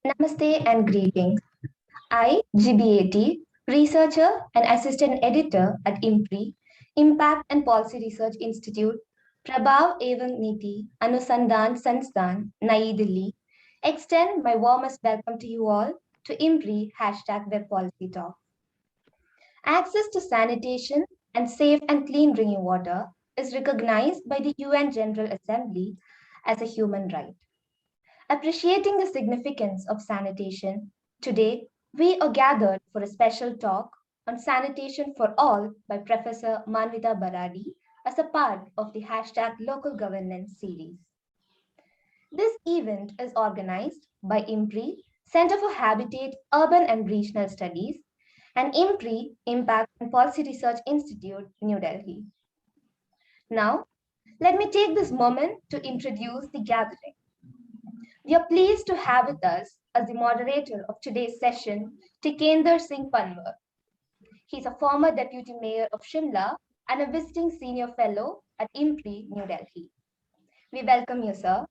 Namaste and greetings. I, GBAT, researcher and assistant editor at IMPRI, Impact and Policy Research Institute, Prabhav Evam Niti, Anusandhan Sansthan, Nai Delhi, extend my warmest welcome to you all to IMPRI #Web Policy Talk. Access to sanitation and safe and clean drinking water is recognized by the UN General Assembly as a human right. Appreciating the significance of sanitation, today we are gathered for a special talk on Sanitation for All by Professor Manvita Baradi as a part of the #Local Governance series. This event is organized by IMPRI, Center for Habitat, Urban and Regional Studies, and IMPRI, Impact and Policy Research Institute, New Delhi. Now, let me take this moment to introduce the gathering. We are pleased to have with us as the moderator of today's session, Tikender Singh Panwar. He's a former Deputy Mayor of Shimla and a visiting senior fellow at IMPRI, New Delhi. We welcome you, sir.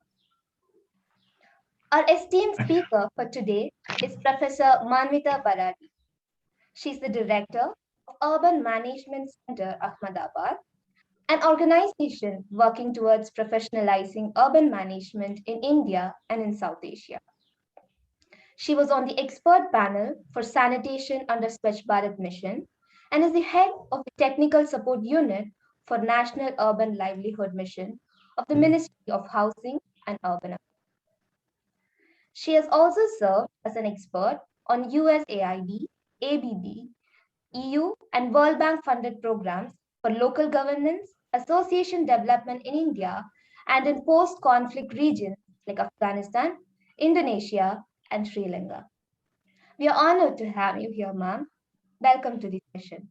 Our esteemed speaker for today is Professor Manvita Baradi. She's the Director of Urban Management Center, Ahmedabad, an organization working towards professionalizing urban management in India and in South Asia. She was on the expert panel for sanitation under Swachh Bharat Mission and is the head of the technical support unit for National Urban Livelihood Mission of the Ministry of Housing and Urban Affairs. She has also served as an expert on USAID, ABB, EU, and World Bank funded programs for local governance, association development in India, and in post-conflict regions like Afghanistan, Indonesia, and Sri Lanka. We are honored to have you here, ma'am. Welcome to the session.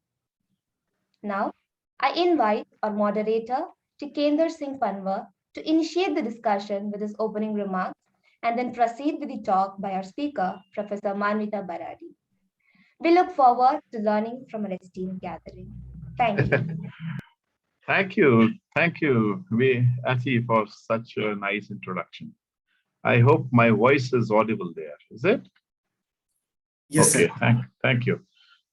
Now, I invite our moderator, Tikender Singh Panwar, to initiate the discussion with his opening remarks and then proceed with the talk by our speaker, Professor Manvita Baradi. We look forward to learning from our esteemed gathering. Thank you. Thank you, Ati, for such a nice introduction. I hope my voice is audible there. Is it? Yes. Okay. Thank you,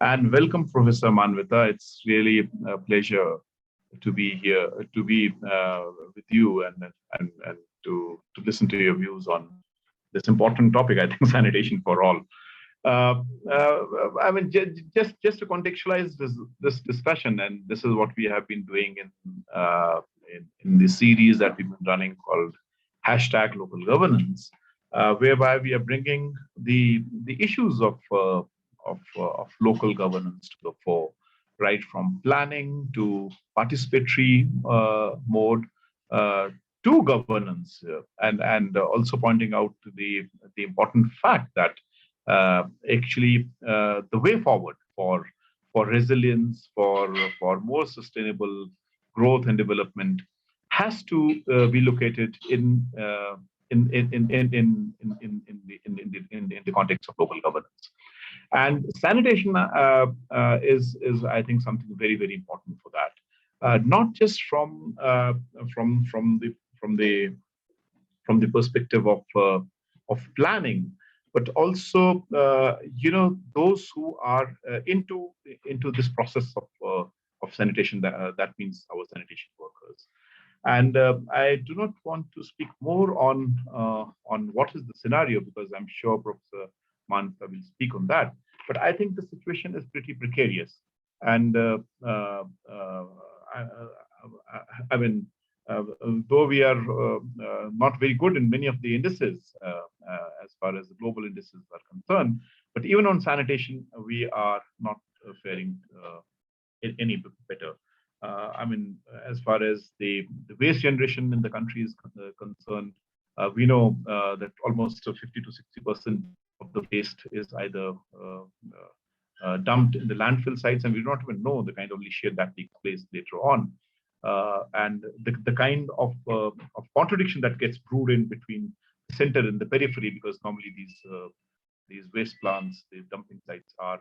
and welcome, Professor Manvita. It's really a pleasure to be here, to be with you, and to listen to your views on this important topic. I think sanitation for all. I mean, just to contextualize this discussion, and this is what we have been doing in the series that we've been running called #Local Governance, whereby we are bringing the issues of local governance to the fore, right from planning to participatory mode to governance, and also pointing out to the important fact that actually the way forward for resilience, for more sustainable growth and development has to be located in the context of local governance. And sanitation is I think something very, very important for that. Not just from the perspective of planning, but also those who are into this process of sanitation. That means our sanitation workers. And I do not want to speak more on what is the scenario, because I'm sure Professor Manvita will speak on that. But I think the situation is pretty precarious, and I mean, though we are not very good in many of the indices as far as the global indices are concerned, but even on sanitation, we are not faring any better. I mean, as far as the waste generation in the country is concerned, we know that almost 50 to 60% of the waste is either dumped in the landfill sites, and we do not even know the kind of leachate that takes place later on. And the kind of contradiction that gets brewed in between the center and the periphery, because normally these waste plants, the dumping sites are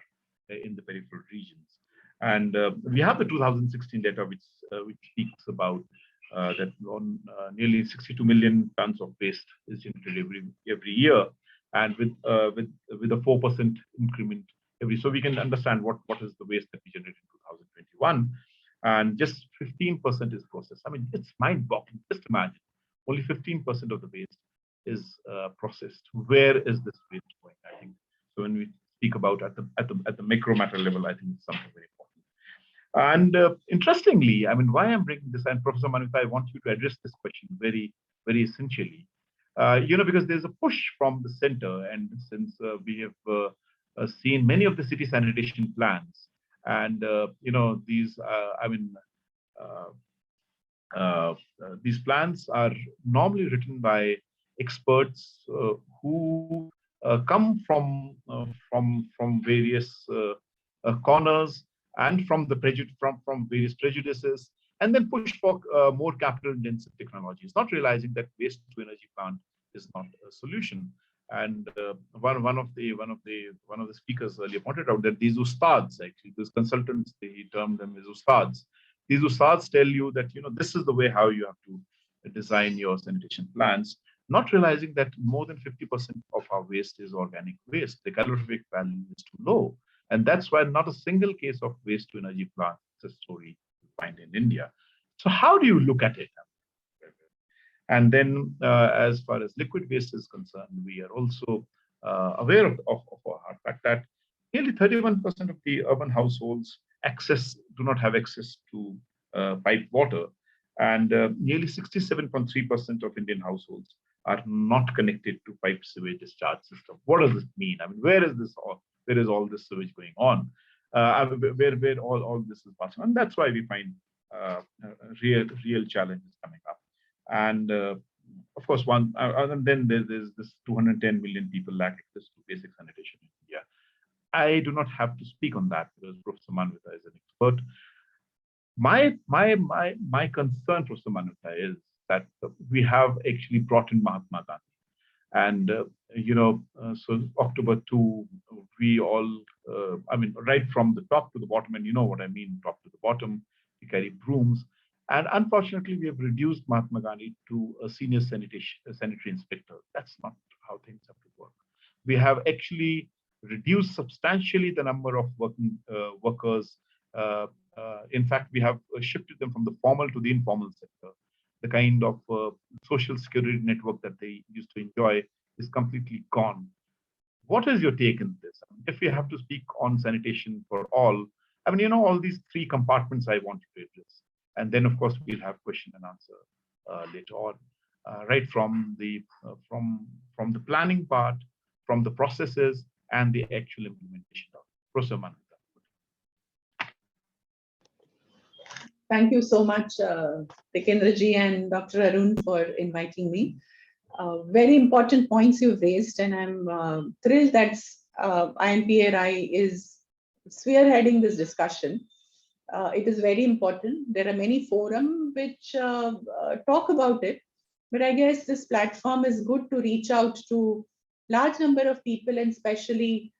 in the peripheral regions. And we have the 2016 data, which speaks about that on nearly 62 million tons of waste is generated every year, and with a 4% increment every. So we can understand what is the waste that we generated in 2021, and just 15% is processed. I mean, it's mind-boggling. Just imagine, only 15% of the waste is processed. Where is this waste going? I think so. When we speak about at the micro matter level, I think it's something very important. And interestingly, I mean, why I'm bringing this, and Professor Manvita, I want you to address this question very essentially. Because there's a push from the center, and since we have seen many of the city sanitation plans, and uh, these plans are normally written by experts who come from various corners and from various prejudices, and then push for more capital-intensive technologies, not realizing that waste-to-energy plant is not a solution. And one of the speakers earlier pointed out that these ustads, actually, these consultants, they termed them as ustads. These ustads tell you that this is the way how you have to design your sanitation plans, not realizing that more than 50% of our waste is organic waste. The calorific value is too low, and that's why not a single case of waste to energy plant success story you find in India. So how do you look at it? And then, as far as liquid waste is concerned, we are also aware of our fact that nearly 31% of the urban households do not have access to piped water, and nearly 67.3% of Indian households are not connected to piped sewage discharge system. What does this mean? I mean, where is all this sewage going on? Where all this is passing on? That's why we find real challenges coming up. And of course, and then there's this 210 million people lack access to basic sanitation in India. I do not have to speak on that because Professor Manvita is an expert. My concern, Professor Manvita, is that we have actually brought in Mahatma Gandhi, and so October 2, we all, right from the top to the bottom, and you know what I mean, top to the bottom, we carry brooms. And unfortunately, we have reduced Mahatma Gandhi to a senior sanitary inspector. That's not how things have to work. We have actually reduced substantially the number of workers. In fact, we have shifted them from the formal to the informal sector. The kind of social security network that they used to enjoy is completely gone. What is your take in this? If we have to speak on sanitation for all, all these three compartments I want you to address. And then, of course, we'll have question and answer later on, right from the planning part, from the processes, and the actual implementation of Professor Manvita. Thank you so much, Tikender ji and Dr. Arun, for inviting me. Very important points you've raised, and I'm thrilled that IMPRI is spearheading this discussion. It is very important. There are many forums which talk about it, but I guess this platform is good to reach out to large number of people, and especially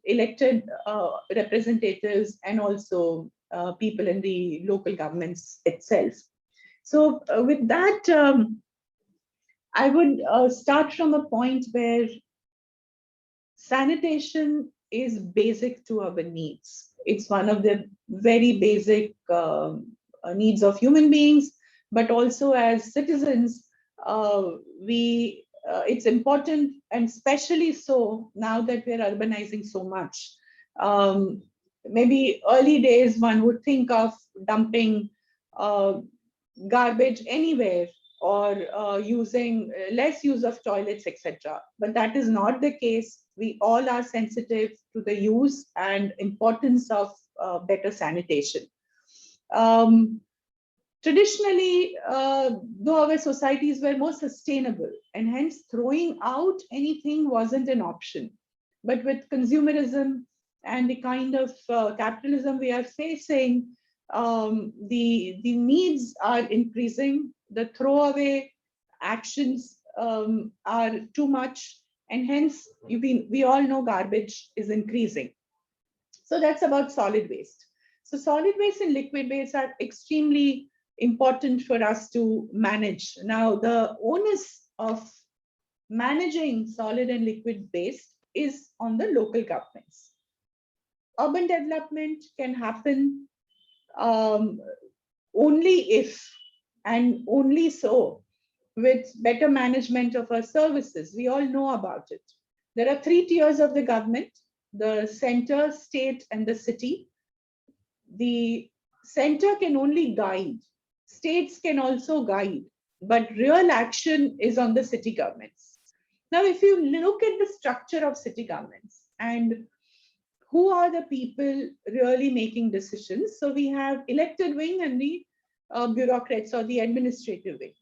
elected representatives, and also people in the local governments itself. So with that, I would start from a point where sanitation is basic to our needs. It's one of the very basic needs of human beings, but also as citizens, it's important, and especially so now that we're urbanizing so much. Maybe early days, one would think of dumping garbage anywhere, or using less use of toilets, etc. But that is not the case. We all are sensitive to the use and importance of better sanitation. Traditionally, though our societies were more sustainable, and hence throwing out anything wasn't an option. But with consumerism and the kind of capitalism we are facing, the needs are increasing. The throwaway actions are too much, and hence we all know garbage is increasing. So that's about solid waste. So solid waste and liquid waste are extremely important for us to manage. Now, the onus of managing solid and liquid waste is on the local governments. Urban development can happen only if and only so with better management of our services. We all know about it. There are 3 tiers of the government: the center, state, and the city. The center can only guide, states can also guide, but real action is on the city governments. Now, if you look at the structure of city governments and who are the people really making decisions, so we have elected wing and the bureaucrats or the administrative wing.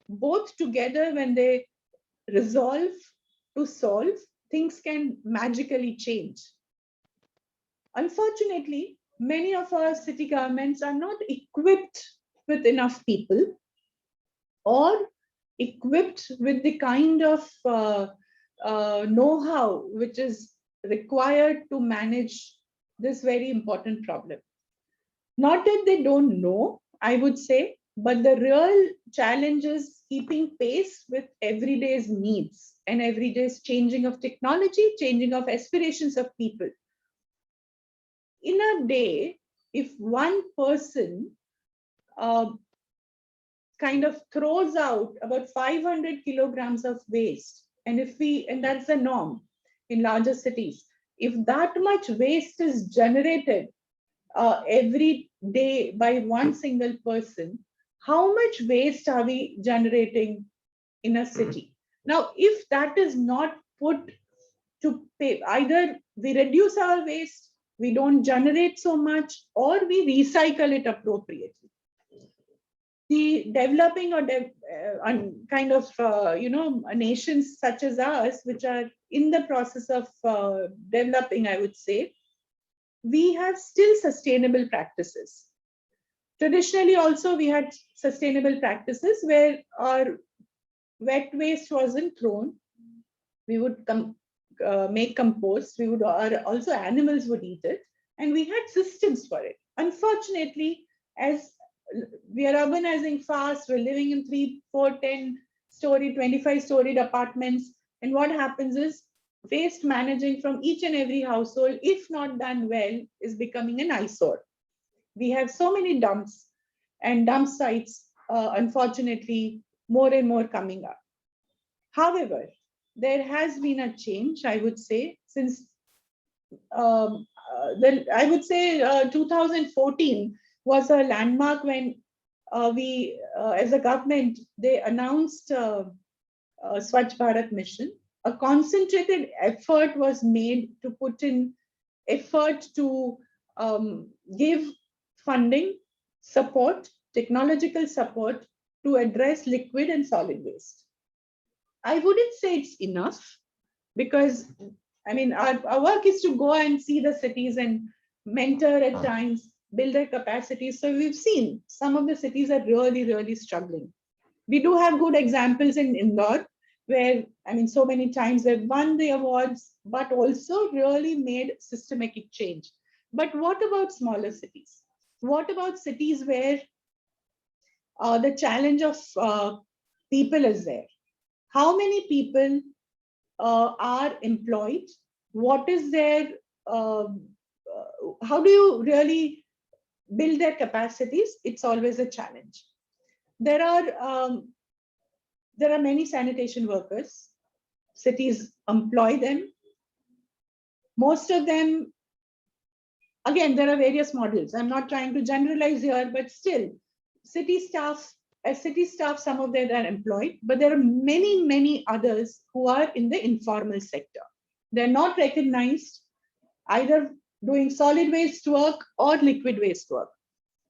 Both together, when they resolve to solve, things can magically change. Unfortunately, many of our city governments are not equipped with enough people or equipped with the kind of know-how which is required to manage this very important problem. Not that they don't know, I would say, but the real challenge is keeping pace with everyday's needs and everyday's changing of technology, changing of aspirations of people. In a day, if one person kind of throws out about 500 kilograms of waste, and that's the norm in larger cities, if that much waste is generated every day by one single person, how much waste are we generating in a city? Now, if that is not put to pay, either we reduce our waste, we don't generate so much, or we recycle it appropriately. The developing or kind of nations such as ours, which are in the process of developing, I would say, we have still sustainable practices. Traditionally, also we had sustainable practices where our wet waste wasn't thrown. We would make compost. We would, or also animals would eat it, and we had systems for it. Unfortunately, as we are urbanizing fast, we're living in 3, 4, 10-story, 25-story apartments, and what happens is waste managing from each and every household, if not done well, is becoming an eyesore. We have so many dumps and dump sites, unfortunately, more and more coming up. However, there has been a change, I would say, since 2014 was a landmark when we, as a government, they announced Swachh Bharat Mission. A concentrated effort was made to put in effort to give funding, support, technological support to address liquid and solid waste. I wouldn't say it's enough because, I mean, our work is to go and see the cities and mentor at times, build their capacity. So we've seen some of the cities are really, really struggling. We do have good examples in Indore, where, I mean, so many times they've won the awards, but also really made systematic change. But what about smaller cities? What about cities where the challenge of people is there? How many people are employed? What is their, how do you really build their capacities? It's always a challenge. There are many sanitation workers. Cities employ them. Most of them, again, there are various models. I'm not trying to generalize here, but still, city staff, as city staff, some of them are employed, but there are many, many others who are in the informal sector. They're not recognized, either doing solid waste work or liquid waste work.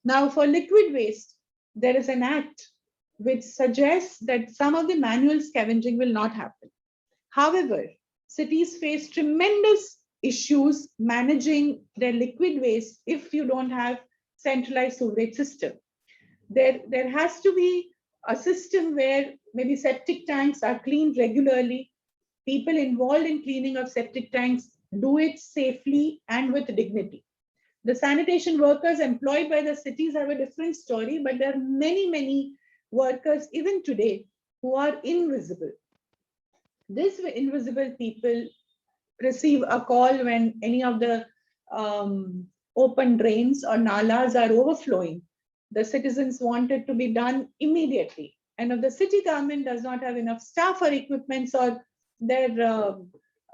Now, for liquid waste, there is an act which suggests that some of the manual scavenging will not happen. However, cities face tremendous issues managing their liquid waste if you don't have centralized sewage system. There has to be a system where maybe septic tanks are cleaned regularly. People involved in cleaning of septic tanks do it safely and with dignity. The sanitation workers employed by the cities have a different story, but there are many, many workers even today who are invisible. These invisible people receive a call when any of the open drains or nalas are overflowing. The citizens want it to be done immediately. And if the city government does not have enough staff or equipments or their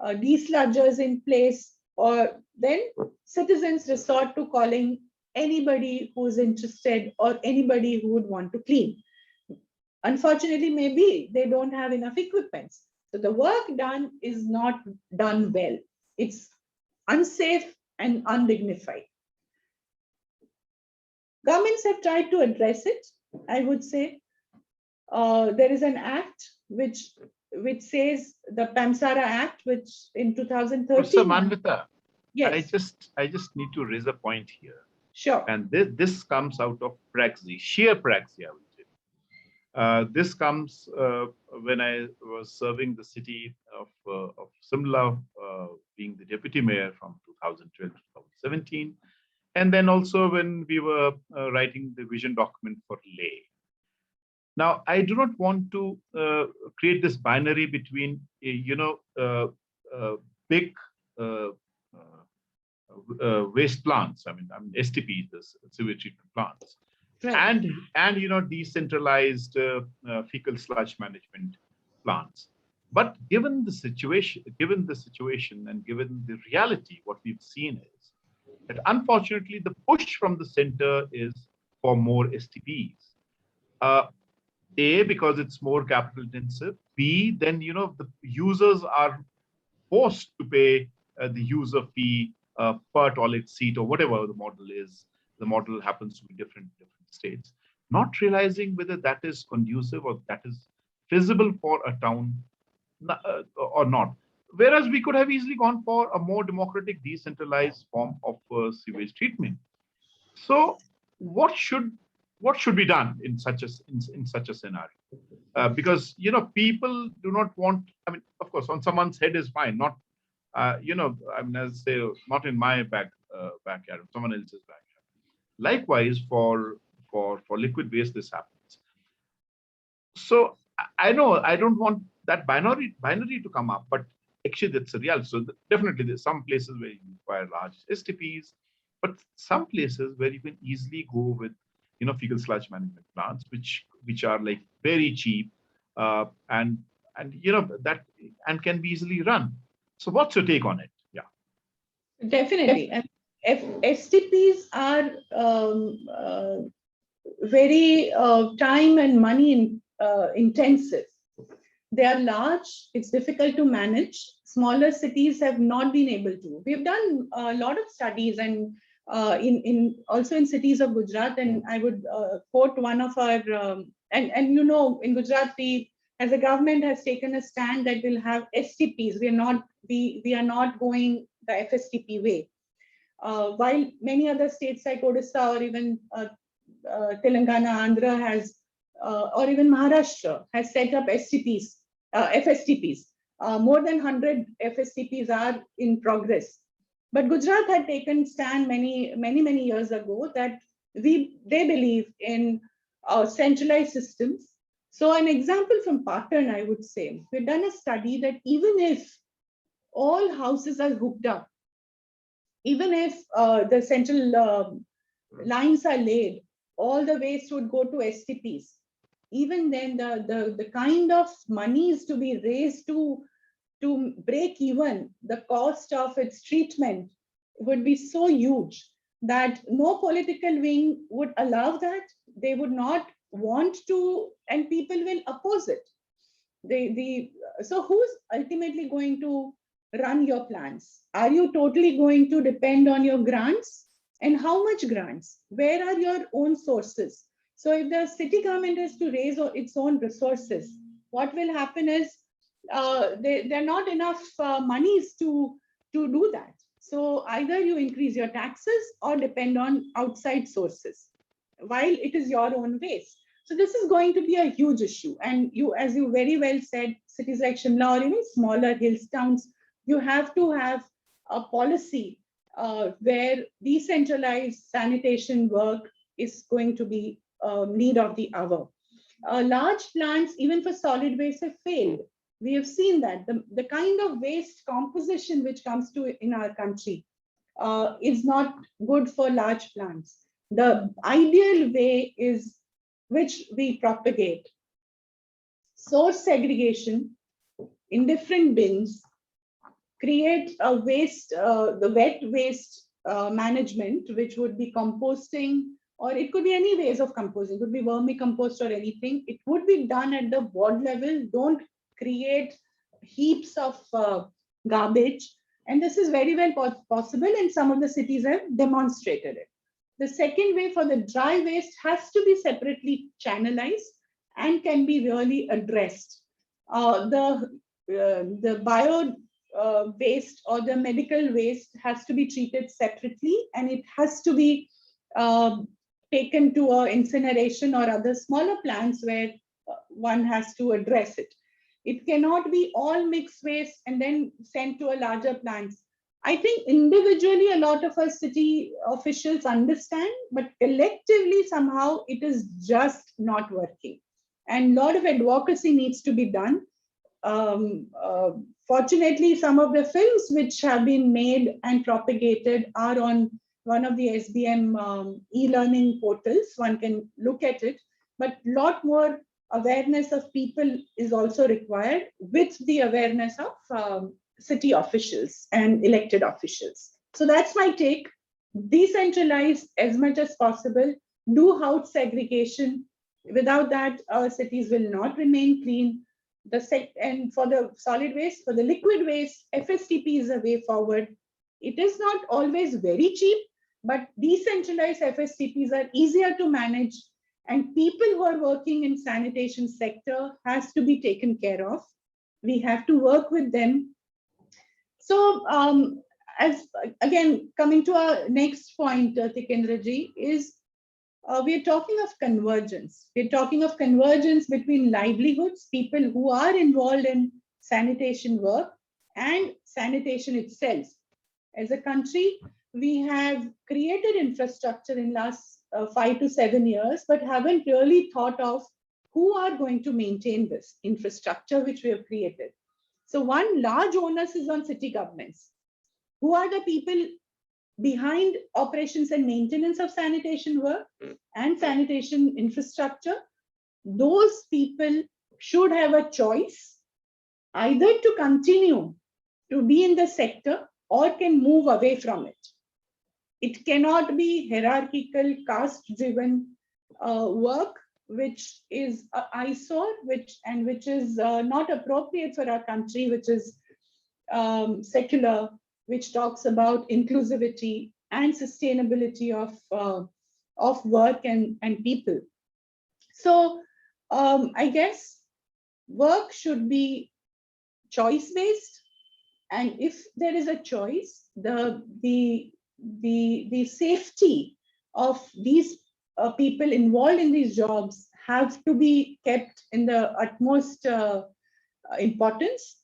desludgers in place, or then citizens resort to calling anybody who is interested or anybody who would want to clean. Unfortunately, maybe they don't have enough equipments. So the work done is not done well. It's unsafe and undignified. Governments have tried to address it, I would say. There is an act which says the PAMSARA Act, which in 2013. Professor Manvita, yes. I just need to raise a point here. Sure. And this comes out of praxis, sheer praxis, I would say. This comes when I was serving the city of Shimla, being the deputy mayor from 2012 to 2017. And then also when we were writing the vision document for Leh. Now, I do not want to create this binary between, big waste plants. I mean STPs, the sewage treatment plants, Right. and decentralized fecal sludge management plants. But given the situation, and given the reality, what we've seen is that unfortunately the push from the center is for more STPs. A, because it's more capital intensive. B, then the users are forced to pay the user fee per toilet seat or whatever the model is. The model happens to be different states. Not realizing whether that is conducive or that is feasible for a town or not. Whereas we could have easily gone for a more democratic, decentralized form of sewage treatment. So, what should be done in such a scenario? Because people do not want. I mean, of course, on someone's head is fine. Not I mean, as I say, not in my backyard, someone else's backyard. Likewise, for liquid waste, this happens. So I know I don't want that binary to come up, but actually that's a reality. So definitely there's some places where you require large STPs, but some places where you can easily go with fecal sludge management plants, which are like very cheap, and that and can be easily run. So what's your take on it? Yeah. Definitely. And STPs are very time and money intensive. They are large, it's difficult to manage. Smaller cities have not been able to. We've done a lot of studies and also in cities of Gujarat, and I would quote one of our, in Gujarat, we as a government has taken a stand that we'll have STPs. We are not going the FSTP way. While many other states like Odisha or even Telangana, Andhra has, or even Maharashtra has set up STPs, FSTPs. More than 100 FSTPs are in progress. But Gujarat had taken stand many years ago that they believe in centralized systems. So an example from Patan, I would say, we've done a study that even if all houses are hooked up, even if the central lines are laid, all the waste would go to STPs. Even then, the kind of monies to be raised to break even the cost of its treatment would be so huge that no political wing would allow that. They would not want to, and people will oppose it. So who's ultimately going to run your plans? Are you totally going to depend on your grants? And how much grants? Where are your own sources? So if the city government is to raise its own resources, what will happen is there are not enough monies to do that. So either you increase your taxes or depend on outside sources while it is your own waste. So this is going to be a huge issue. And as you very well said, cities like Shimla or even smaller hills towns, you have to have a policy where decentralized sanitation work is going to be need of the hour. Large plants, even for solid waste, have failed. We have seen that the kind of waste composition which comes to in our country is not good for large plants. The ideal way is, which we propagate, source segregation in different bins, create a waste, the wet waste management, which would be composting, or it could be any ways of composting, it could be vermicompost or anything. It would be done at the board level. Don't create heaps of garbage. And this is very well possible, and some of the cities have demonstrated it. The second way, for the dry waste, has to be separately channelized and can be really addressed. The bio waste or the medical waste has to be treated separately, and it has to be taken to a incineration or other smaller plants where one has to address it. It cannot be all mixed waste and then sent to a larger plant. I think individually a lot of us city officials understand, but collectively somehow it is just not working. And a lot of advocacy needs to be done. Fortunately, some of the films which have been made and propagated are on one of the SBM e-learning portals. One can look at it, but a lot more awareness of people is also required, with the awareness of city officials and elected officials. So that's my take. Decentralize as much as possible, do house segregation. Without that, our cities will not remain clean. And for the solid waste, for the liquid waste, FSTP is a way forward. It is not always very cheap, but decentralized FSTPs are easier to manage, and people who are working in sanitation sector has to be taken care of. We have to work with them. So as again, coming to our next point, Tikender ji, is we are talking of convergence. We're talking of convergence between livelihoods, people who are involved in sanitation work, and sanitation itself. As a country, we have created infrastructure in last 5 to 7 years, but haven't really thought of who are going to maintain this infrastructure which we have created. So one large onus is on city governments. Who are the people behind operations and maintenance of sanitation work and sanitation infrastructure? Those people should have a choice either to continue to be in the sector or can move away from it. It cannot be hierarchical, caste-driven work, which is an eyesore, which is not appropriate for our country, which is secular, which talks about inclusivity and sustainability of work and people. So I guess work should be choice-based, and if there is a choice, the safety of these people involved in these jobs have to be kept in the utmost importance,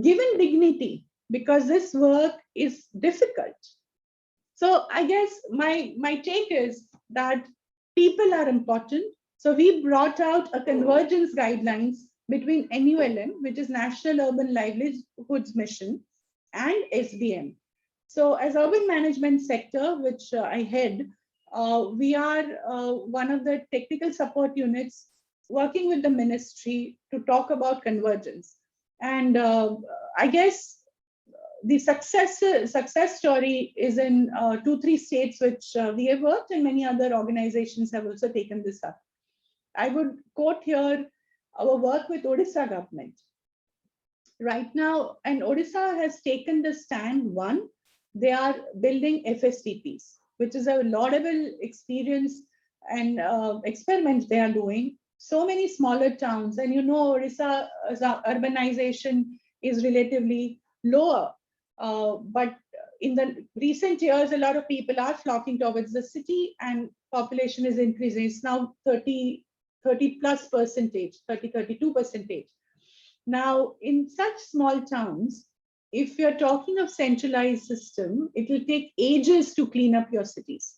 given dignity, because this work is difficult. So I guess my take is that people are important. So we brought out a convergence guidelines between NULM, which is National Urban Livelihoods Mission, and SBM. So as urban management sector, which I head, we are one of the technical support units working with the ministry to talk about convergence. And I guess the success story is in 2-3 states which we have worked, and many other organizations have also taken this up. I would quote here our work with Odisha government. Right now, and Odisha has taken the stand, one, they are building FSTPs, which is a laudable experience and experiment they are doing. So many smaller towns, and you know, Odisha urbanization is relatively lower. But in the recent years, a lot of people are flocking towards the city, and population is increasing. It's now 30+ percentage, 32%. Now, in such small towns, if you're talking of centralized system, it will take ages to clean up your cities.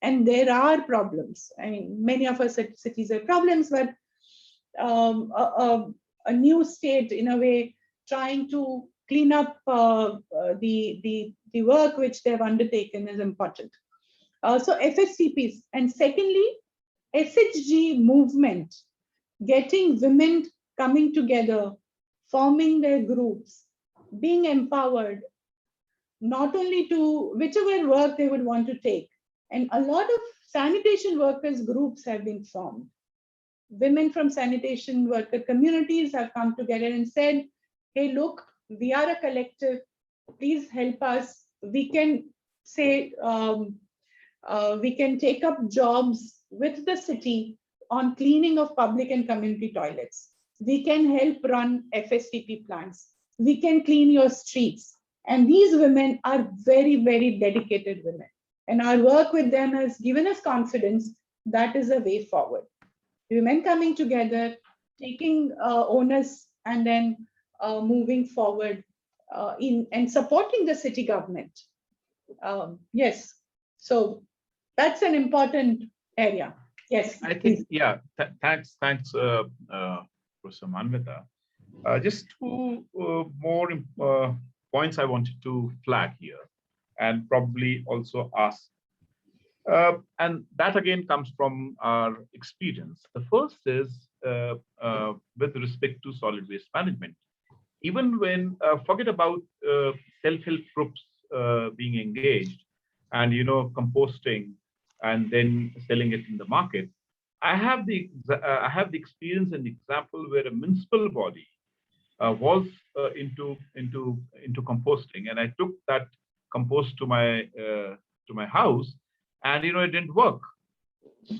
And there are problems. I mean, many of our cities have problems, but a new state in a way, trying to clean up the work which they've undertaken is important. So FSCPs, and secondly, SHG movement, getting women coming together, forming their groups, being empowered, not only to whichever work they would want to take. And a lot of sanitation workers groups have been formed. Women from sanitation worker communities have come together and said, hey, look, we are a collective, please help us. We can say, we can take up jobs with the city on cleaning of public and community toilets. We can help run FSTP plants. We can clean your streets. And these women are very, very dedicated women. And our work with them has given us confidence that is a way forward. Women coming together, taking onus, and then moving forward and supporting the city government. Yes, so that's an important area. Yes, I think, yeah, thanks, Professor Manvita. Just two more points I wanted to flag here and probably also ask. And that again comes from our experience. The first is with respect to solid waste management. Even when, forget about self-help groups being engaged and, composting and then selling it in the market, I have the experience and example where a municipal body was into composting, and I took that compost to my house, and it didn't work.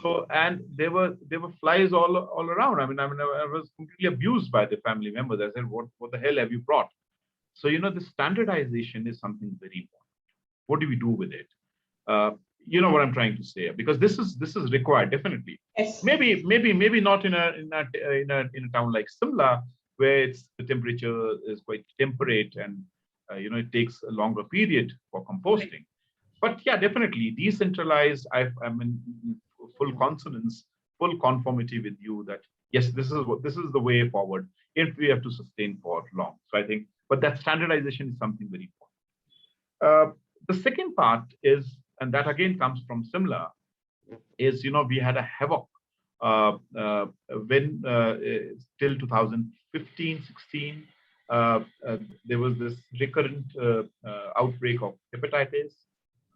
So, and there were flies all around. I mean, I was completely abused by the family members. I said, what the hell have you brought? So, the standardization is something very important. What do we do with it? You know what I'm trying to say, because this is required, definitely. yes. Maybe not in a town like Shimla, where the temperature is quite temperate, and it takes a longer period for composting. But yeah, definitely decentralized. I'm in full consonance, full conformity with you that yes, this is the way forward if we have to sustain for long. So I think, but that standardization is something very important. The second part is, and that again comes from Shimla, is we had a havoc when till 2015-16 there was this recurrent outbreak of hepatitis,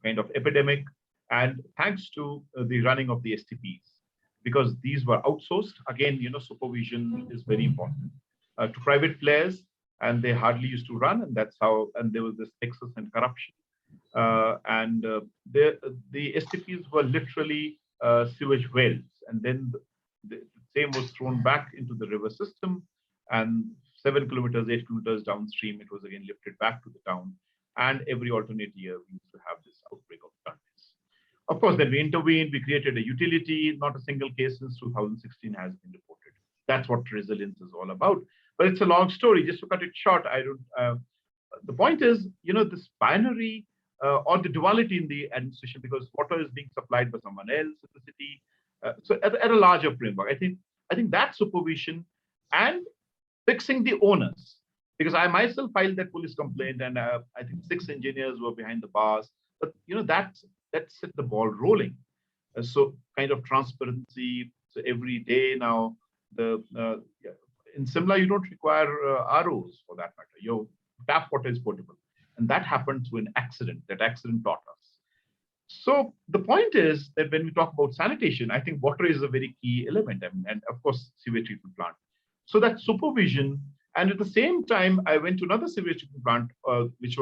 kind of epidemic, and thanks to the running of the STPs, because these were outsourced. Again, supervision is very important to private players, and they hardly used to run, and that's how. And there was this excess and corruption, and the STPs were literally sewage wells, and then the same was thrown back into the river system, and 7 kilometers, 8 kilometers downstream, it was again lifted back to the town. And every alternate year, we used to have this outbreak of jaundice. Of course, then we intervened, we created a utility. Not a single case since 2016 has been reported. That's what resilience is all about. But it's a long story. Just to cut it short, the point is, this binary or the duality in the administration, because water is being supplied by someone else in the city. So at a larger framework, I think that supervision and fixing the owners, because I myself filed that police complaint, and I think 6 engineers were behind the bars. But that set the ball rolling. So kind of transparency. So every day now, in Shimla, you don't require ROs for that matter. Your tap water is potable, and that happened through an accident. That accident taught us. So the point is that when we talk about sanitation, I think water is a very key element, and of course, sewage treatment plant. So that supervision. And at the same time, I went to another sewage treatment plant, which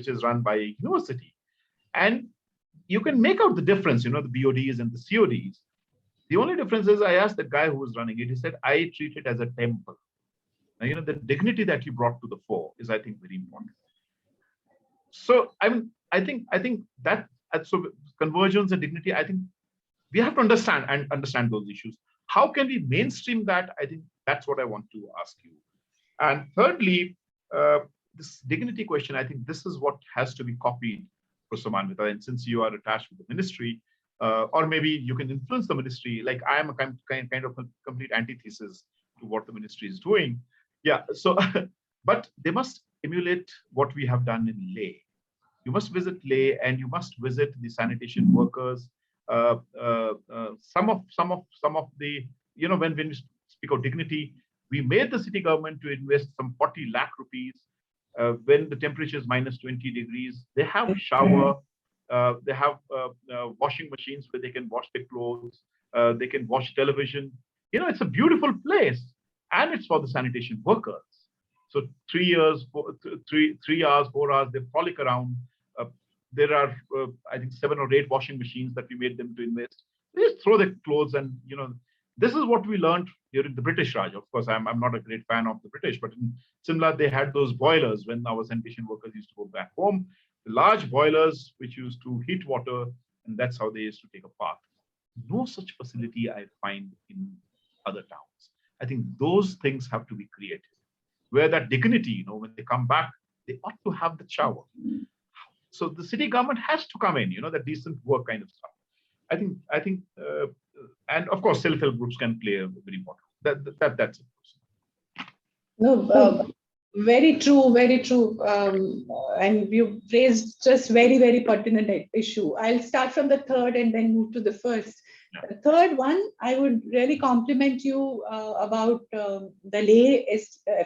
is run by a university, and you can make out the difference. The BODs and the CODs. The only difference is I asked the guy who was running it. He said, "I treat it as a temple." Now, the dignity that you brought to the fore is, I think, very important. So I think that so convergence and dignity. I think we have to understand those issues. How can we mainstream that? I think that's what I want to ask you. And thirdly, this dignity question, I think this is what has to be copied, Professor Manvita. And since you are attached with the ministry, or maybe you can influence the ministry, like I am a kind of a complete antithesis to what the ministry is doing. Yeah, so, but they must emulate what we have done in Leh. You must visit Leh and you must visit the sanitation workers. Some of the, when we speak of dignity, we made the city government to invest some 40 lakh rupees when the temperature is minus 20 degrees. They have shower, they have washing machines where they can wash their clothes, they can watch television. It's a beautiful place, and it's for the sanitation workers. So 3 hours, 4 hours, they frolic around. There are, I think, 7 or 8 washing machines that we made them to invest. They just throw their clothes, and this is what we learned during the British Raj. Of course, I'm not a great fan of the British, but in Shimla they had those boilers when our sanitation workers used to go back home. The large boilers which used to heat water, and that's how they used to take a bath. No such facility I find in other towns. I think those things have to be created, where that dignity, when they come back, they ought to have the shower. So the city government has to come in, that decent work kind of stuff. I think, and of course, self-help groups can play a very important role. That's it. No, very true, very true. And you raised just very, very pertinent issue. I'll start from the third and then move to the first. Yeah. The third one, I would really compliment you about the Leh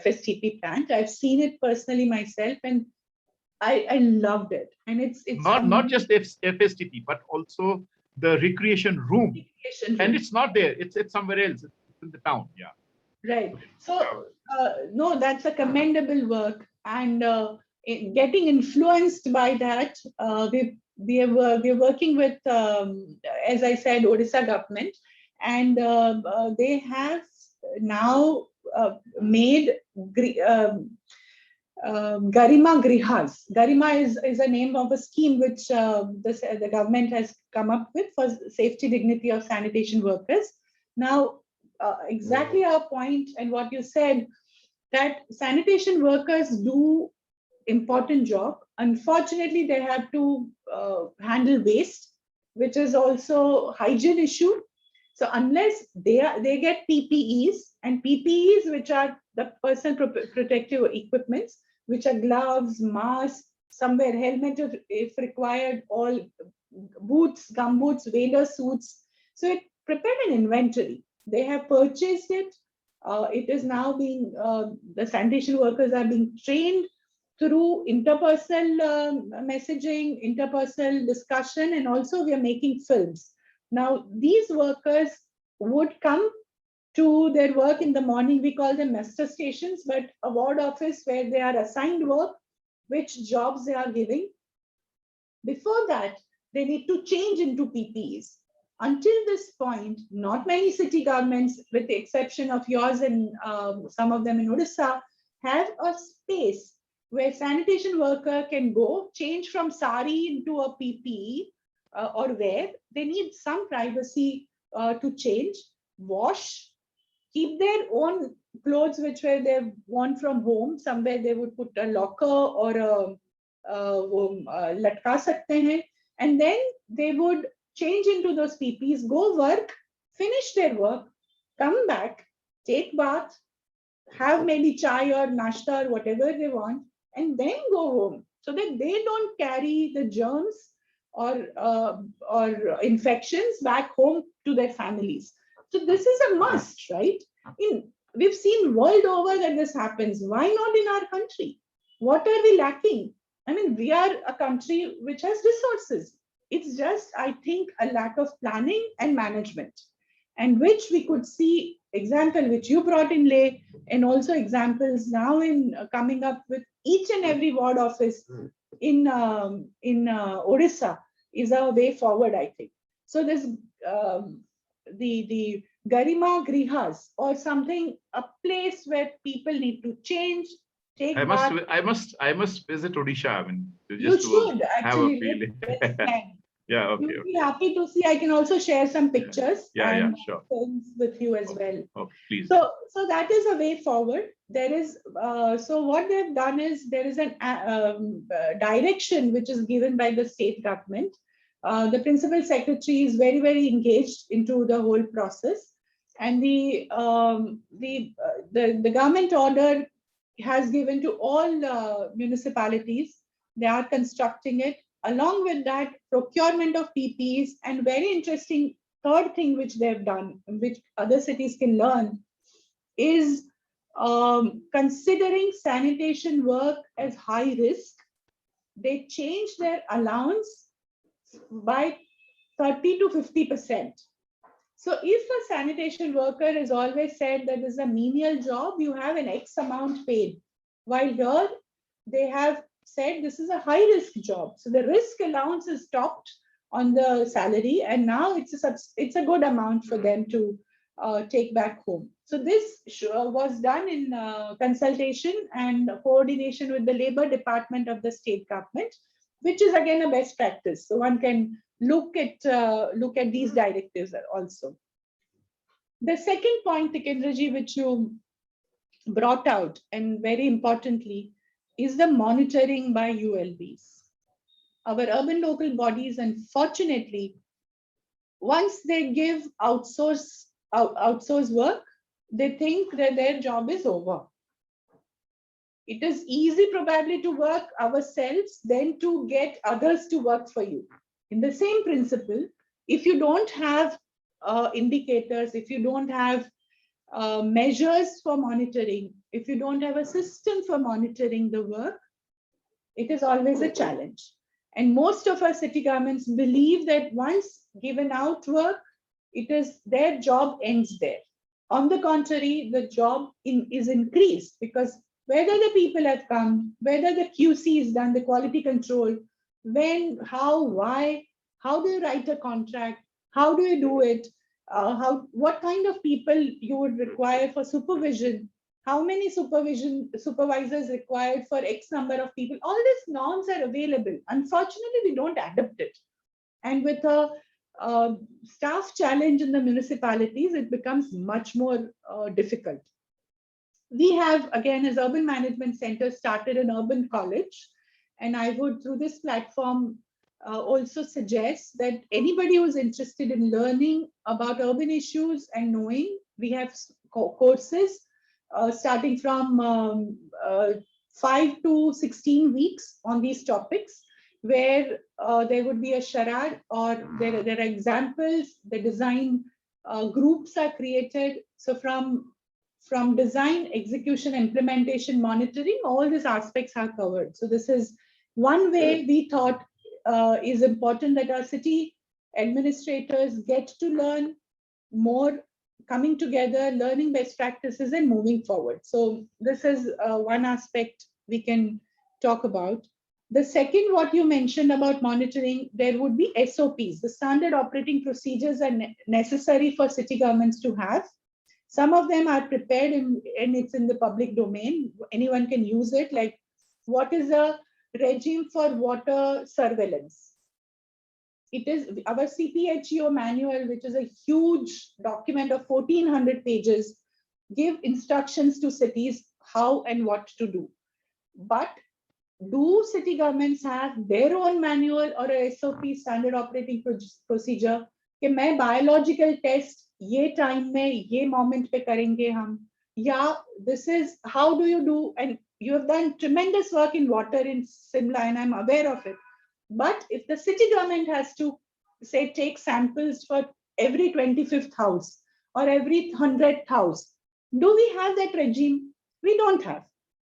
FSTP plant. I've seen it personally myself, and I loved it. And it's not just FSTP, but also the recreation room. And it's not there. It's somewhere else. It's in the town. Yeah. Right. So no, that's a commendable work, and getting influenced by that, we're working with, as I said, Odisha government, and they have now made Garima Grihas. Garima is a name of a scheme which the government has come up with for safety dignity of sanitation workers. Now, exactly our point and what you said, that sanitation workers do important job. Unfortunately, they have to handle waste, which is also hygiene issue. So unless they get PPEs, and PPEs, which are the personal protective equipments, which are gloves, masks, somewhere helmet if required, all boots, gum boots, waders suits. So it prepared an inventory. They have purchased it. It is now being, the sanitation workers are being trained through interpersonal messaging, interpersonal discussion, and also we are making films. Now, these workers would come to their work in the morning. We call them master stations, but a ward office where they are assigned work, which jobs they are giving. Before that, they need to change into PPEs. Until this point, not many city governments, with the exception of yours and some of them in Odisha, have a space where sanitation worker can go, change from sari into a PPE or wear. They need some privacy to change, wash, keep their own clothes which were they want from home. Somewhere they would put a locker or a latka sakte hain, and then they would change into those PPs, go work, finish their work, come back, take bath, have maybe chai or nashta or whatever they want, and then go home, so that they don't carry the germs or infections back home to their families. So this is a must, right? We've seen world over that this happens. Why not in our country? What are we lacking? I mean, we are a country which has resources. It's just, I think, a lack of planning and management, and which we could see example which you brought in Leh, and also examples now in coming up with each and every ward office in Odisha is a way forward, I think. So there's the Garima Grihas or something, a place where people need to change. I must visit Odisha. I mean, You should actually. Yeah, okay. You'll be happy to see. I can also share some pictures and sure. films with you as well. Oh, please. So that is a way forward. There is so what they've done is there is an direction which is given by the state government. The principal secretary is very, very engaged into the whole process, and the the government order has given to all municipalities. They are constructing it. Along with that, procurement of PPEs, and very interesting third thing which they've done, which other cities can learn, is considering sanitation work as high risk. They changed their allowance by 30 to 50%. So if a sanitation worker is always said that this is a menial job, you have an X amount paid. While here, they have said this is a high risk job. So the risk allowance is topped on the salary, and now it's a good amount for them to take back home. So this was done in consultation and coordination with the Labor Department of the state government, which is again a best practice. So one can look at these directives also. The second point, Tikendraji, which you brought out, and very importantly, is the monitoring by ULBs. Our urban local bodies, unfortunately, once they give outsource work, they think that their job is over. It is easy probably to work ourselves than to get others to work for you. In the same principle, if you don't have indicators, if you don't have measures for monitoring, if you don't have a system for monitoring the work, it is always a challenge. And most of our city governments believe that once given out work, it is their job ends there. On the contrary, the job is increased, because whether the people have come, whether the QC is done, the quality control, when, how, why, how do you write a contract, how do you do it, what kind of people you would require for supervision, how many supervisors required for X number of people, all these norms are available. Unfortunately, we don't adapt it. And with a staff challenge in the municipalities, it becomes much more difficult. We have, again, as Urban Management Center, started an urban college. And I would, through this platform, also suggest that anybody who's interested in learning about urban issues and knowing, we have courses starting from 5 to 16 weeks on these topics, where there would be a charade, or there are examples, the design groups are created. So from design, execution, implementation, monitoring, all these aspects are covered. So this is one way we thought is important, that our city administrators get to learn more, coming together, learning best practices and moving forward. So this is one aspect we can talk about. The second, what you mentioned about monitoring, there would be SOPs. The standard operating procedures are necessary for city governments to have. Some of them are prepared and it's in the public domain. Anyone can use it. Like, what is a regime for water surveillance? It is our CPHEO manual, which is a huge document of 1400 pages, give instructions to cities how and what to do. But do city governments have their own manual or a SOP, standard operating procedure, कि मैं biological test ये time में ये moment पे करेंगे हम, या this is how do you do? And you have done tremendous work in water in Shimla, and I'm aware of it. But if the city government has to, say, take samples for every 25th house or every 100th house, do we have that regime? We don't have.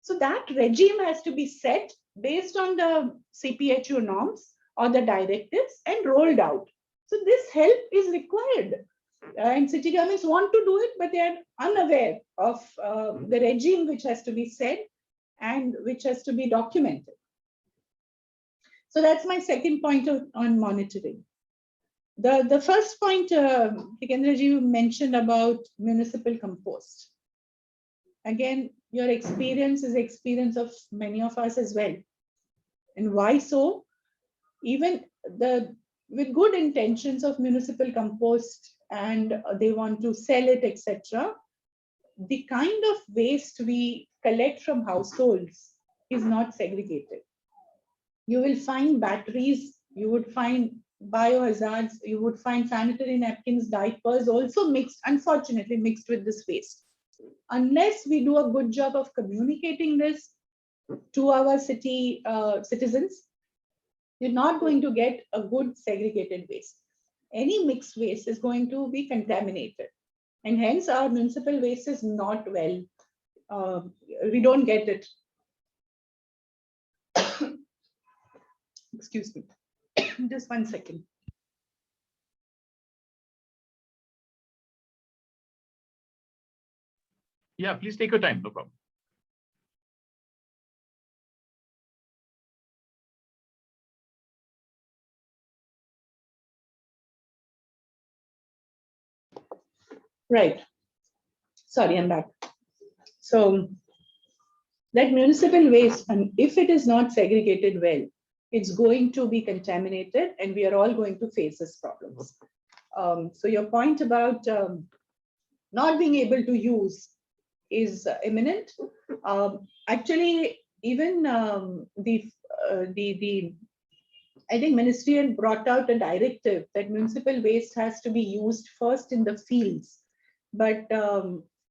So that regime has to be set based on the CPHU norms or the directives and rolled out. So this help is required. And city governments want to do it, but they are unaware of the regime which has to be set and which has to be documented. So that's my second point on monitoring. The first point, Tikendraji mentioned about municipal compost. Again, your experience is experience of many of us as well. And why so? Even with good intentions of municipal compost, and they want to sell it, etc., the kind of waste we collect from households is not segregated. You will find batteries, you would find biohazards, you would find sanitary napkins, diapers also mixed, unfortunately mixed with this waste. unless we do a good job of communicating this to our city citizens, you're not going to get a good segregated waste. Any mixed waste is going to be contaminated, and hence our municipal waste is not well. We don't get it. Excuse me. Just 1 second. Yeah, please take your time, no problem. Right. Sorry, I'm back. So that municipal waste, and if it is not segregated well, it's going to be contaminated, and we are all going to face these problems. So your point about not being able to use is imminent. Actually, even I think ministerial brought out a directive that municipal waste has to be used first in the fields, but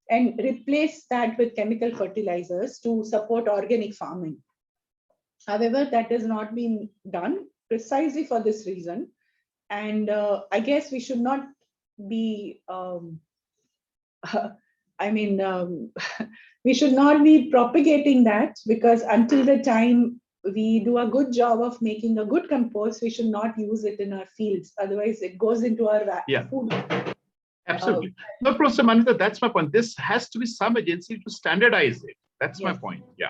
and replace that with chemical fertilizers to support organic farming. However, that has not been done precisely for this reason. And I guess we should not be, we should not be propagating that, because until the time we do a good job of making a good compost, we should not use it in our fields. Otherwise, it goes into our food. Absolutely. No, Professor Manvita, that's my point. This has to be some agency to standardize it. That's my point. Yeah.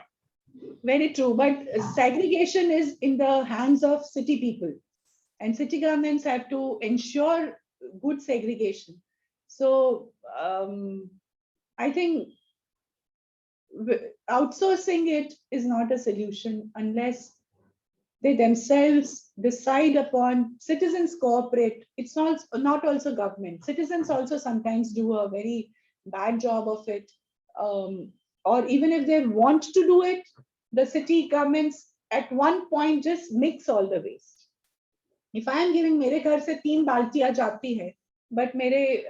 Very true. But segregation is in the hands of city people, and city governments have to ensure good segregation. So I think outsourcing it is not a solution unless they themselves decide upon. Citizens cooperate. It's not also government. Citizens also sometimes do a very bad job of it. Or even if they want to do it, the city governments at one point just mix all the waste. If I am giving, मेरे घर से 3 बाल्टियां जाती है, but मेरे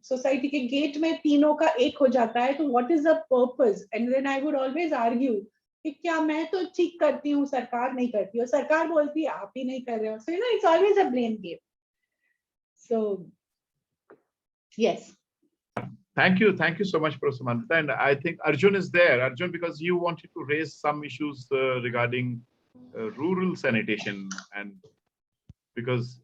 society के gate में तीनों का एक हो जाता है, तो what is the purpose? And then I would always argue कि क्या मैं तो ठीक करती हूँ, सरकार नहीं करती, और सरकार बोलती है आप ही नहीं कर रहे हो. So it's always a blame game. So yes. Thank you so much, Professor Manvita. And I think Arjun is there. Arjun, because you wanted to raise some issues regarding rural sanitation, and because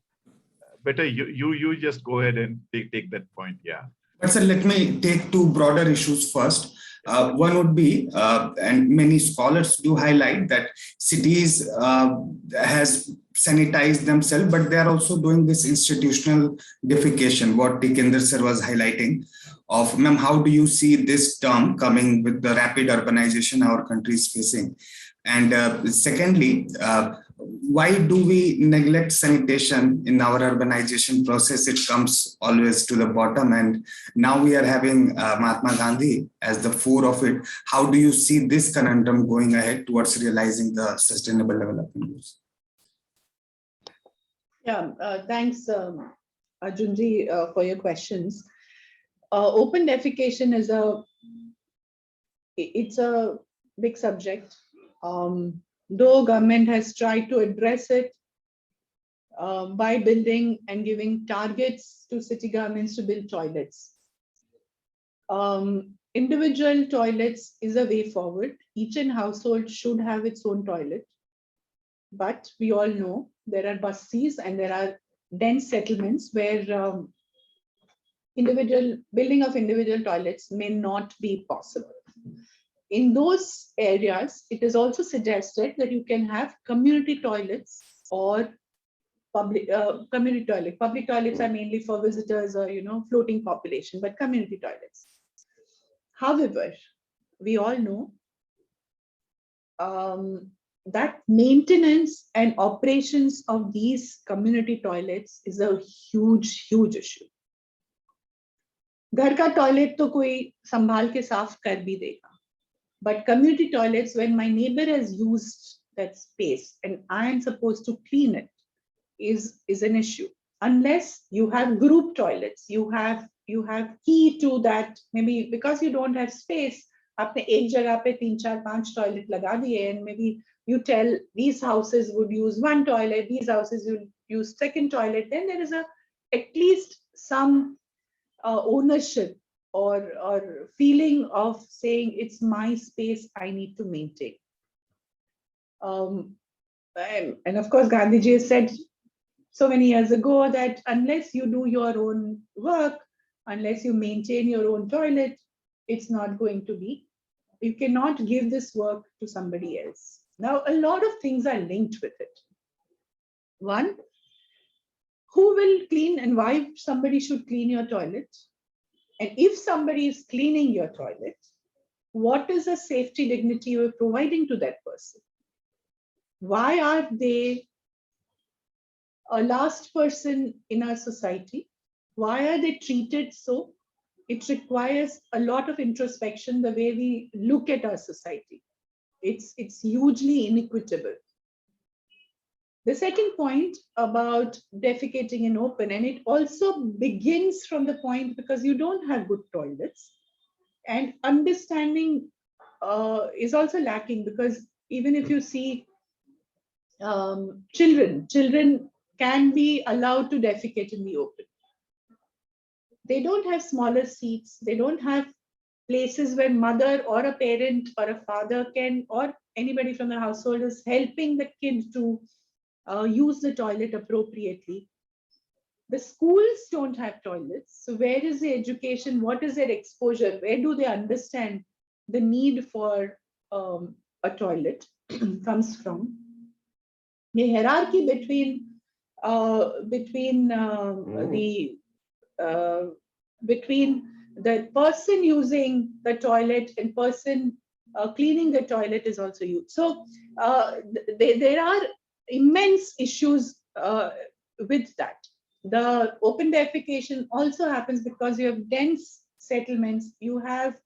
better you just go ahead and take that point. Yeah. But sir, let me take 2 broader issues first. One would be, and many scholars do highlight that cities has sanitized themselves, but they are also doing this institutional defecation, what Tikender sir was highlighting. Of, ma'am, how do you see this term coming with the rapid urbanization our country is facing? And secondly, why do we neglect sanitation in our urbanization process? It comes always to the bottom, and now we are having Mahatma Gandhi as the fore of it. How do you see this conundrum going ahead towards realizing the sustainable development goals? Yeah, thanks, Arjunji, for your questions. Open defecation is a big subject. Though government has tried to address it by building and giving targets to city governments to build toilets. Individual toilets is a way forward. Each household should have its own toilet. But we all know there are buses and there are dense settlements where building of individual toilets may not be possible. In those areas, it is also suggested that you can have community toilets or public community toilets. Public toilets are mainly for visitors or floating population, but community toilets. However, we all know that maintenance and operations of these community toilets is a huge issue. घर का toilet तो कोई संभाल के साफ कर भी देगा, but community toilets, when my neighbor has used that space and I am supposed to clean it, is an issue. Unless you have group toilets, you have you have key to that, maybe because you don't have space, आपने एक जगह पे 3-4-5 toilet लगा दिए, and maybe you tell these houses would use one toilet, these houses will use second toilet, then there is at least some ownership or feeling of saying it's my space, I need to maintain. And of course, Gandhiji has said so many years ago that unless you do your own work, unless you maintain your own toilet, it's not going to be. You cannot give this work to somebody else. Now, a lot of things are linked with it. One, who will clean and why somebody should clean your toilet? And if somebody is cleaning your toilet, what is the safety dignity you are providing to that person? Why are they a last person in our society? Why are they treated so? It requires a lot of introspection, the way we look at our society. It's hugely inequitable. The second point about defecating in open, and it also begins from the point because you don't have good toilets, and understanding is also lacking, because even if you see children can be allowed to defecate in the open. They don't have smaller seats. They don't have places where mother or a parent or a father can, or anybody from the household is helping the kid to use the toilet appropriately. The schools don't have toilets. So where is the education? What is their exposure? Where do they understand the need for a toilet comes from? The hierarchy between the person using the toilet and person cleaning the toilet is also huge. So there are immense issues with that. The open defecation also happens because you have dense settlements. You have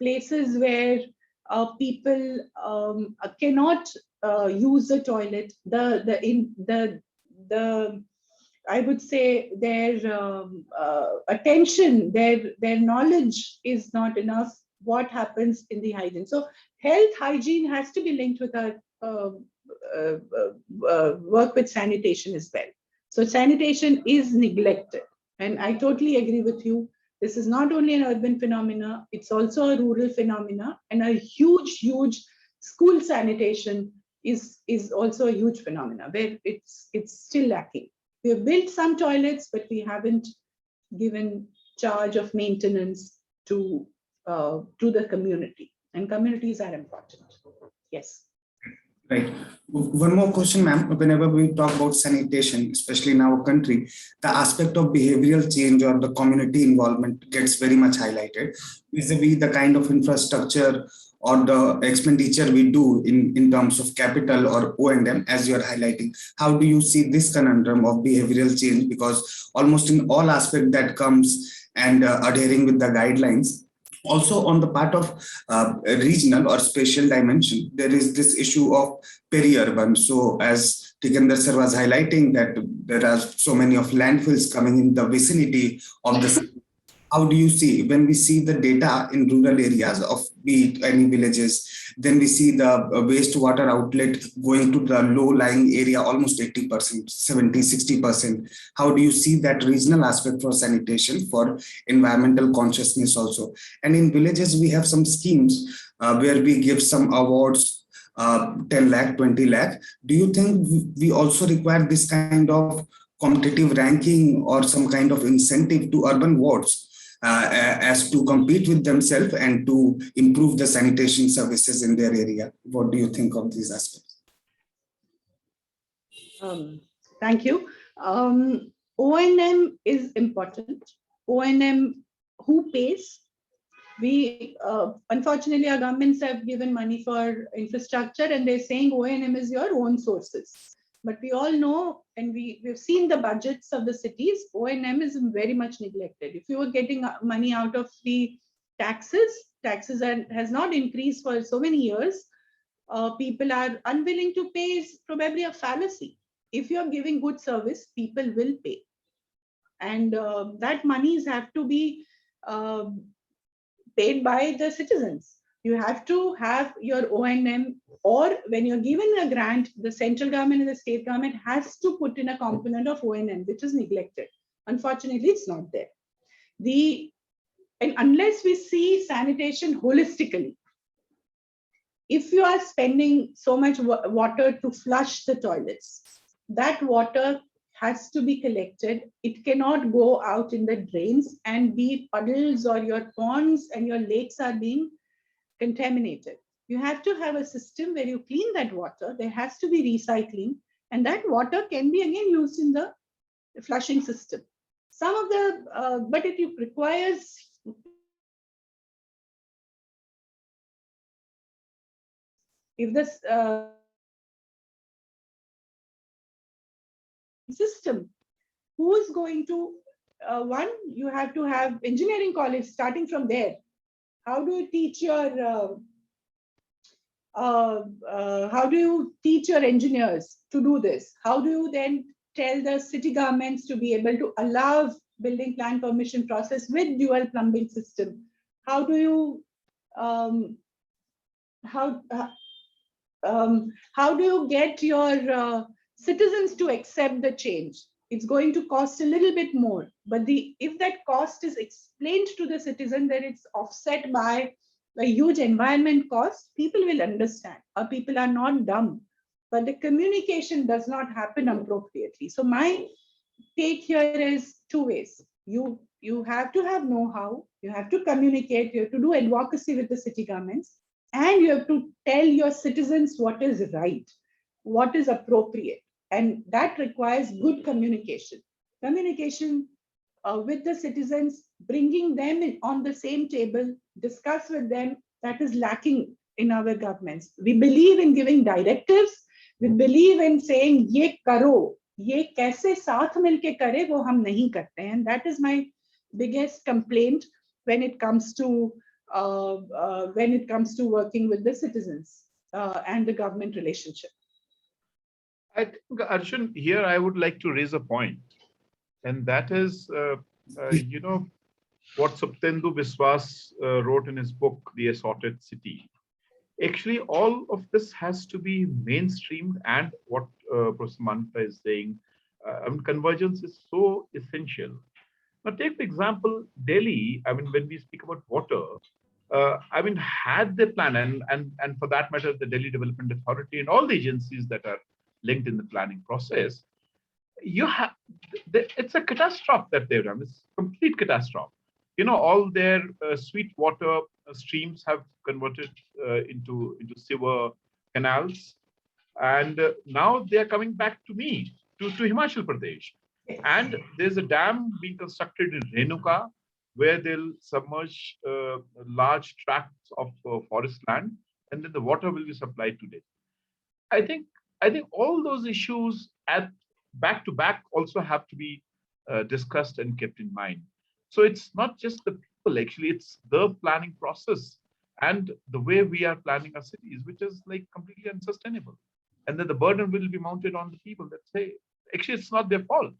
places where people cannot use the toilet. I would say their attention, their knowledge is not enough. What happens in the hygiene? So health hygiene has to be linked with our work with sanitation as well. So sanitation is neglected, and I totally agree with you. This is not only an urban phenomena; it's also a rural phenomena, and a huge school sanitation is also a huge phenomena where it's still lacking. We have built some toilets, but we haven't given charge of maintenance to the community, and communities are important. Yes. Right. One more question, ma'am. Whenever we talk about sanitation, especially in our country, the aspect of behavioral change or the community involvement gets very much highlighted vis-a-vis the kind of infrastructure or the expenditure we do in terms of capital or O&M, as you're highlighting. How do you see this conundrum of behavioral change? Because almost in all aspects that comes and adhering with the guidelines. Also, on the part of regional or spatial dimension, there is this issue of peri-urban. So as Tikender sir was highlighting that there are so many of landfills coming in the vicinity of the city. How do you see, when we see the data in rural areas of be it any villages, then we see the wastewater outlet going to the low-lying area, almost 80%, 70, 60%. How do you see that regional aspect for sanitation, for environmental consciousness also? And in villages, we have some schemes where we give some awards, 10 lakh, 20 lakh. Do you think we also require this kind of competitive ranking or some kind of incentive to urban wards as to compete with themselves and to improve the sanitation services in their area? What do you think of these aspects? Thank you. O&M is important. O&M, who pays? We unfortunately, our governments have given money for infrastructure, and they're saying O&M is your own sources. But we all know, and we've seen the budgets of the cities, O&M is very much neglected. If you were getting money out of the taxes has not increased for so many years. People are unwilling to pay is probably a fallacy. If you're giving good service, people will pay. and that monies have to be paid by the citizens. You have to have your O&M, or when you're given a grant, the central government and the state government has to put in a component of O&M, which is neglected. Unfortunately, it's not there. And unless we see sanitation holistically, if you are spending so much water to flush the toilets, that water has to be collected. It cannot go out in the drains and be puddles, or your ponds and your lakes are being contaminated. You have to have a system where you clean that water. There has to be recycling, and that water can be again used in the flushing system. Some of the, but it requires if this system, who is going to, one, you have to have engineering college starting from there. How do you teach your engineers to do this? How do you then tell the city governments to be able to allow building plan permission process with dual plumbing system? How do you how do you get your citizens to accept the change? It's going to cost a little bit more, but if that cost is explained to the citizen, that it's offset by a huge environment cost, people will understand. Or people are not dumb, but the communication does not happen appropriately. So my take here is two ways. You have to have know-how, you have to communicate, you have to do advocacy with the city governments, and you have to tell your citizens what is right, what is appropriate. And that requires good communication. Communication with the citizens, bringing them on the same table, discuss with them, that is lacking in our governments. We believe in giving directives. We believe in saying, ye karo, ye kaise saath milke kare, wo hum nahi karte. And that is my biggest complaint when it comes to working with the citizens and the government relationship. I think, Arjun, here I would like to raise a point, and that is, you know, what Saptendu Biswas wrote in his book, The Assorted City. Actually, all of this has to be mainstreamed, and what Prof Manvita is saying, convergence is so essential. Now, take the example, Delhi. I mean, when we speak about water, I mean, had they plan, and for that matter, the Delhi Development Authority and all the agencies that are linked in the planning process, you have, it's a catastrophe that they've done. It's a complete catastrophe. You know, all their sweet water streams have converted into sewer canals, and now they are coming back to me, to Himachal Pradesh. And there's a dam being constructed in Renuka, where they'll submerge large tracts of forest land, and then the water will be supplied to Delhi. I think all those issues at back to back also have to be discussed and kept in mind. So it's not just the people, actually, it's the planning process and the way we are planning our cities, which is like completely unsustainable. And then the burden will be mounted on the people that say, actually, it's not their fault.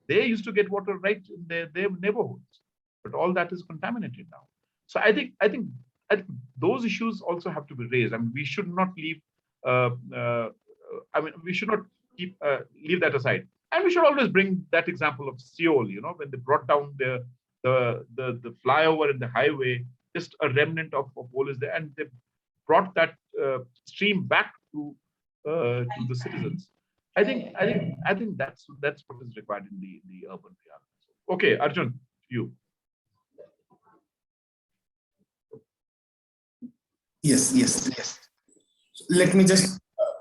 They used to get water right in their neighborhoods, but all that is contaminated now. So I think those issues also have to be raised. I mean, we should not leave. We should not leave that aside. And we should always bring that example of Seoul. You know, when they brought down the flyover and the highway, just a remnant of what is there, and they brought that stream back to the citizens. I think that's what is required in the urban reality. Okay, Arjun, you. Yes. Let me just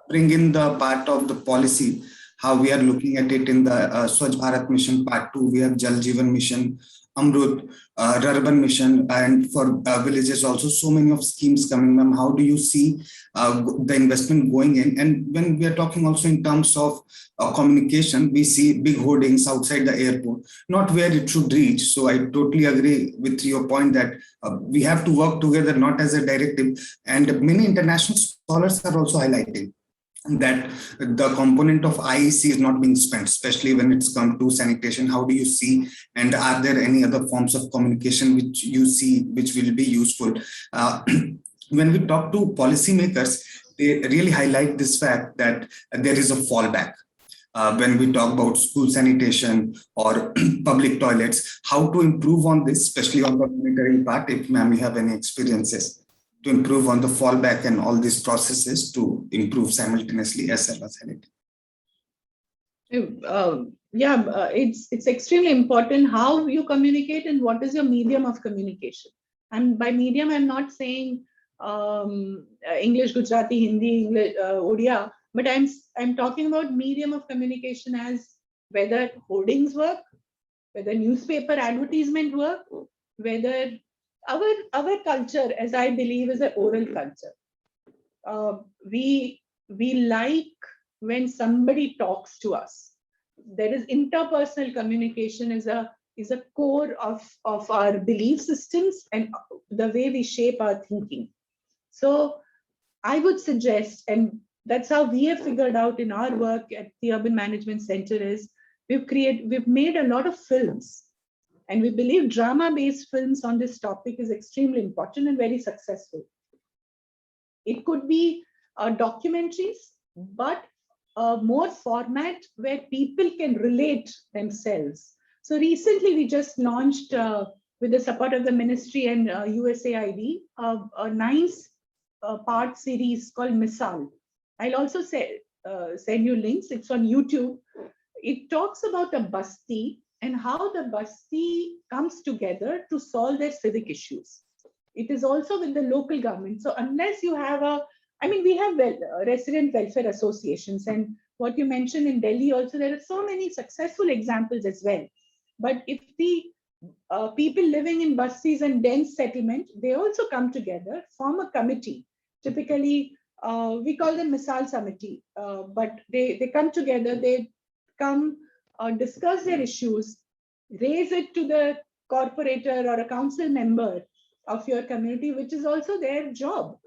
bring in the part of the policy, how we are looking at it in the Swachh Bharat Mission Part 2. We have Jal Jeevan Mission, Amrut, Rurban Mission, and for villages also, so many of schemes coming. Ma'am, how do you see the investment going in? And when we are talking also in terms of communication, we see big hoardings outside the airport, not where it should reach. So I totally agree with your point that we have to work together, not as a directive. And many international scholars are also highlighting that the component of IEC is not being spent, especially when it's come to sanitation? How do you see, and are there any other forms of communication which you see which will be useful? When we talk to policymakers, they really highlight this fact that there is a fallback. When we talk about school sanitation or public toilets, how to improve on this, especially on the monitoring part, if ma'am you have any experiences to improve on the fallback and all these processes to improve simultaneously as well as sanity. It's extremely important how you communicate and what is your medium of communication. And by medium, I'm not saying English, Gujarati, Hindi, English, Odia, but I'm talking about medium of communication as whether hoardings work, whether newspaper advertisement work, whether our culture, as I believe, is an oral culture. We like when somebody talks to us. There is interpersonal communication is a core of our belief systems and the way we shape our thinking. So I would suggest, and that's how we have figured out in our work at the Urban Management Center, is we've made a lot of films, and we believe drama-based films on this topic is extremely important and very successful. It could be documentaries, but more format where people can relate themselves. So recently we just launched, with the support of the ministry and USAID, a nice part series called Misal. I'll also send you links. It's on YouTube. It talks about a basti and how the basti comes together to solve their civic issues. It is also with the local government. So unless you have we have resident welfare associations, and what you mentioned in Delhi also, there are so many successful examples as well. But if the people living in bastis and dense settlement, they also come together, form a committee. Typically, we call them Misal Samiti, but they come together, they come discuss their issues, raise it to the corporator or a council member of your community, which is also their job.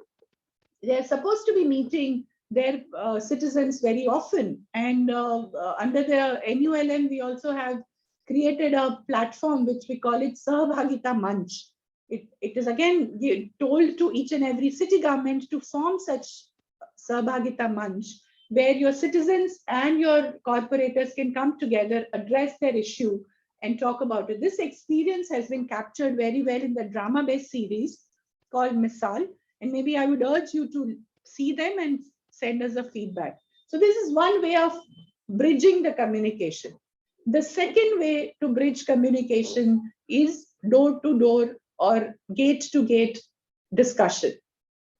They're supposed to be meeting their citizens very often. And under the NULM, we also have created a platform which we call it Sahbhagita Manch. It is again told to each and every city government to form such Sahbhagita Manch, where your citizens and your corporators can come together, address their issue, and talk about it. This experience has been captured very well in the drama-based series called Misal, and maybe I would urge you to see them and send us a feedback. So this is one way of bridging the communication. The second way to bridge communication is door-to-door or gate-to-gate discussion.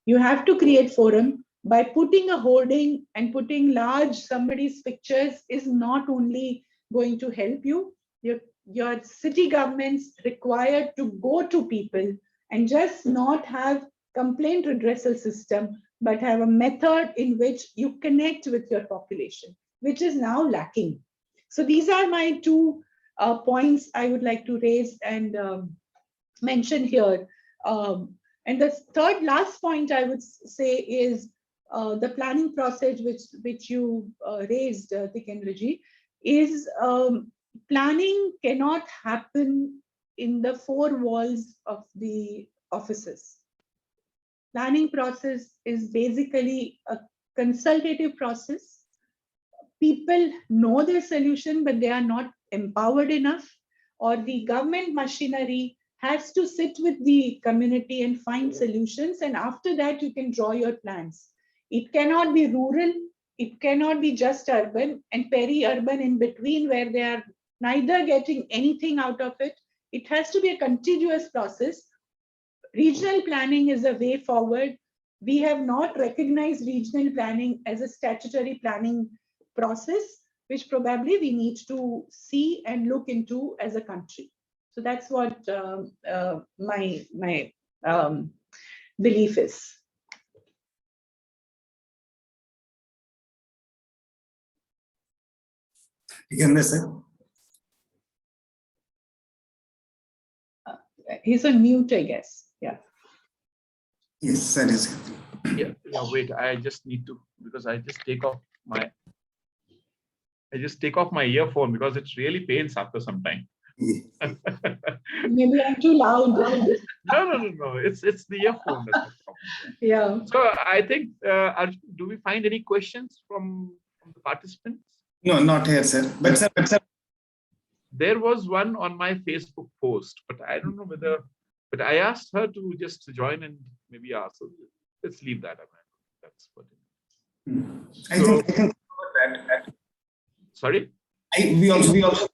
You have to create forum. By putting a hoarding and putting large somebody's pictures is not only going to help you, your city government's required to go to people and just not have complaint redressal system, but have a method in which you connect with your population, which is now lacking. So these are my two points I would like to raise and mention here. And the third last point I would say is the planning process which you raised, Tikender, is planning cannot happen in the four walls of the offices. Planning process is basically a consultative process. People know their solution, but they are not empowered enough, or the government machinery has to sit with the community and find solutions. And after that, you can draw your plans. It cannot be rural. It cannot be just urban and peri-urban in between, where they are neither getting anything out of it. It has to be a continuous process. Regional planning is a way forward. We have not recognized regional planning as a statutory planning process, which probably we need to see and look into as a country. So that's what my belief is. Tikender, sir. He's on mute, I guess. Yeah. Yes, sir. Yeah, wait, I just need to, because I just take off my earphone because it really pains after some time. Maybe I'm too loud. No. It's the earphone that's the problem. Yeah. So I think, Arjun, do we find any questions from the participants? No, not here, sir. But sir, There was one on my Facebook post, but I don't know whether. But I asked her to just join and maybe ask. So let's leave that. That's what. I think that. Sorry. We also.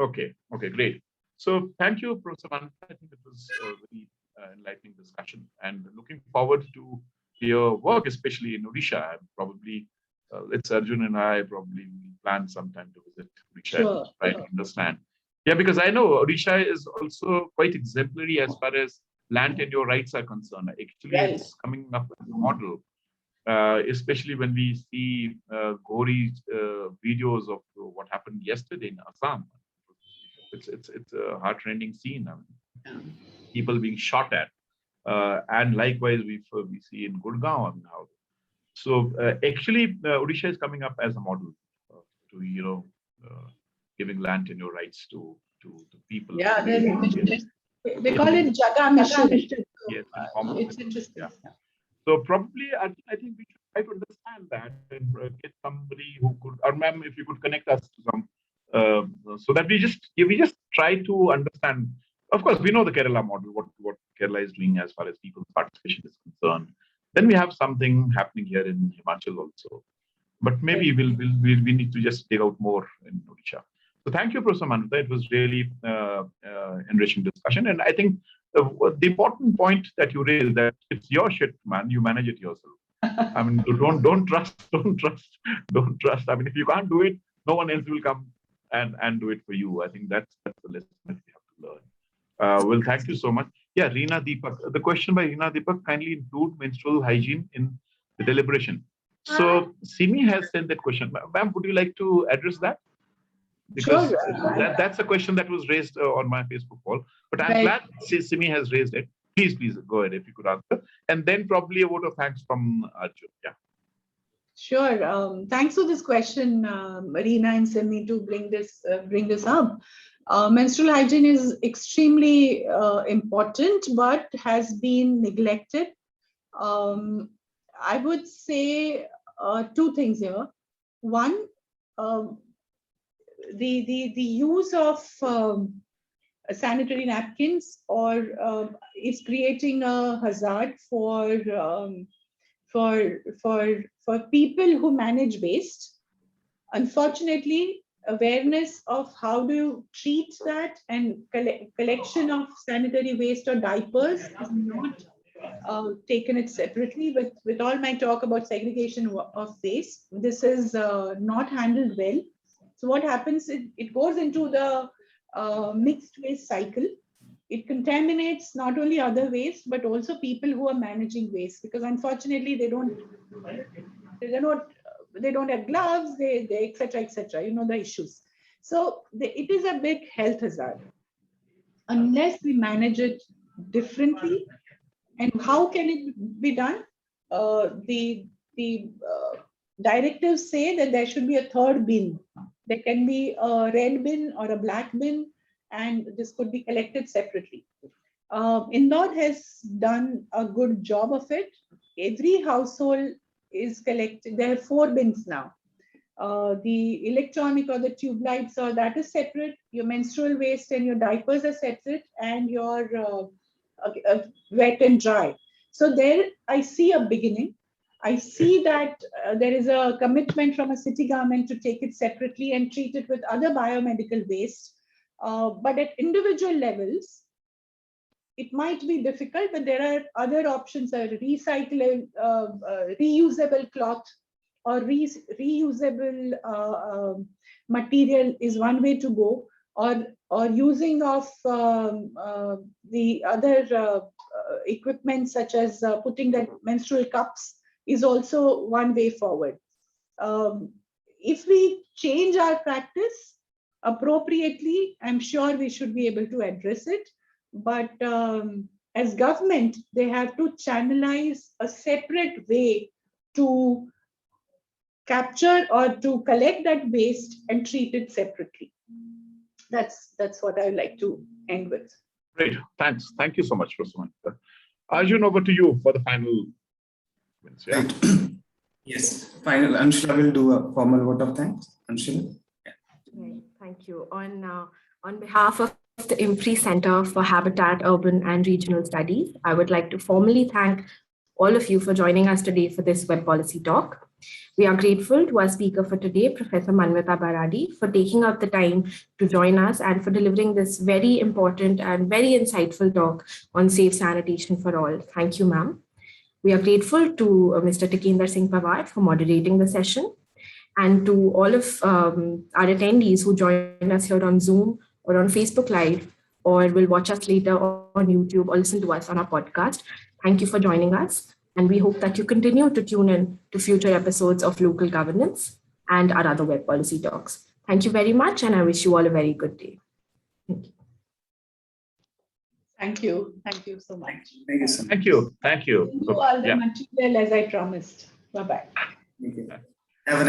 Okay, great. So thank you, Professor Manvita. I think it was a very enlightening discussion, and looking forward to your work, especially in Odisha. Probably, let's Arjun and I probably will plan sometime to visit Odisha Sure, and try to understand. Yeah, because I know Odisha is also quite exemplary as far as land tenure rights are concerned. Actually, Right. it's coming up as a model. Especially when we see gory videos of what happened yesterday in Assam. It's a heart-rending scene. I mean, people being shot at, and likewise we see in Gurgaon now. So actually, Odisha is coming up as a model to giving land tenure rights to people. Yeah, they call it Jaga Mission. Yes, It's interesting. Yeah. So probably, I think we should try to understand that and get somebody who could, or ma'am, if you could connect us to some, so that we just try to understand. Of course, we know the Kerala model, what Kerala is doing as far as people's participation is concerned. Then we have something happening here in Himachal also, but maybe we need to just dig out more in Odisha. So thank you, Professor Manvita. It was really enriching discussion, and I think the important point that you raised, that it's your shit, man. You manage it yourself. I mean, don't trust. I mean, if you can't do it, no one else will come and do it for you. I think that's the lesson that we have to learn. Well, thank you so much. Yeah, Reena Deepak. The question by Reena Deepak: kindly include menstrual hygiene in the deliberation. So Simi has sent that question. Ma'am, would you like to address that? Because Sure. that's a question that was raised on my Facebook wall. But I'm glad Simi has raised it. Please go ahead if you could answer. And then probably a vote of thanks from Arjun. Yeah. Sure. Thanks for this question, Marina and Simi, to bring this up. Menstrual hygiene is extremely important, but has been neglected. I would say two things here. One, the use of sanitary napkins is creating a hazard for people who manage waste. Unfortunately, awareness of how to treat that and collection of sanitary waste or diapers is not taken it separately. With all my talk about segregation of waste, this is not handled well. So what happens, it goes into the mixed waste cycle. It contaminates not only other waste, but also people who are managing waste, because unfortunately they don't have gloves, they etc. You know the issues. So it is a big health hazard unless we manage it differently. And how can it be done? The directives say that there should be a third bin. There can be a red bin or a black bin, and this could be collected separately. Indore has done a good job of it. Every household is collected. There are 4 bins now. The electronic or the tube lights, that is separate. Your menstrual waste and your diapers are separate, and your wet and dry. So there I see a beginning. I see that there is a commitment from a city government to take it separately and treat it with other biomedical waste. But at individual levels, it might be difficult, but there are other options. Recyclable, reusable cloth or reusable material is one way to go, or using of the other equipment, such as putting the menstrual cups, is also one way forward. If we change our practice appropriately, I'm sure we should be able to address it. But as government, they have to channelize a separate way to capture or to collect that waste and treat it separately. That's what I like to end with. Great, thanks. Thank you so much, Prof Manvita. Arjun, over to you for the final. Yeah. Right. Yes, final. Anshula will do a formal vote of thanks. Anshula. Yeah. Right. Thank you. On behalf of the IMPRI Center for Habitat, Urban and Regional Studies, I would like to formally thank all of you for joining us today for this web policy talk. We are grateful to our speaker for today, Professor Manvita Baradi, for taking out the time to join us and for delivering this very important and very insightful talk on safe sanitation for all. Thank you, ma'am. We are grateful to Mr. Tikender Singh Panwar for moderating the session, and to all of our attendees who joined us here on Zoom or on Facebook Live, or will watch us later on YouTube or listen to us on our podcast. Thank you for joining us. And we hope that you continue to tune in to future episodes of Local Governance and our other web policy talks. Thank you very much, and I wish you all a very good day. Thank you. Thank you. Thank you so much. Thank you so much. Thank you. Thank you. Do all the material as I promised. Bye-bye. Thank you.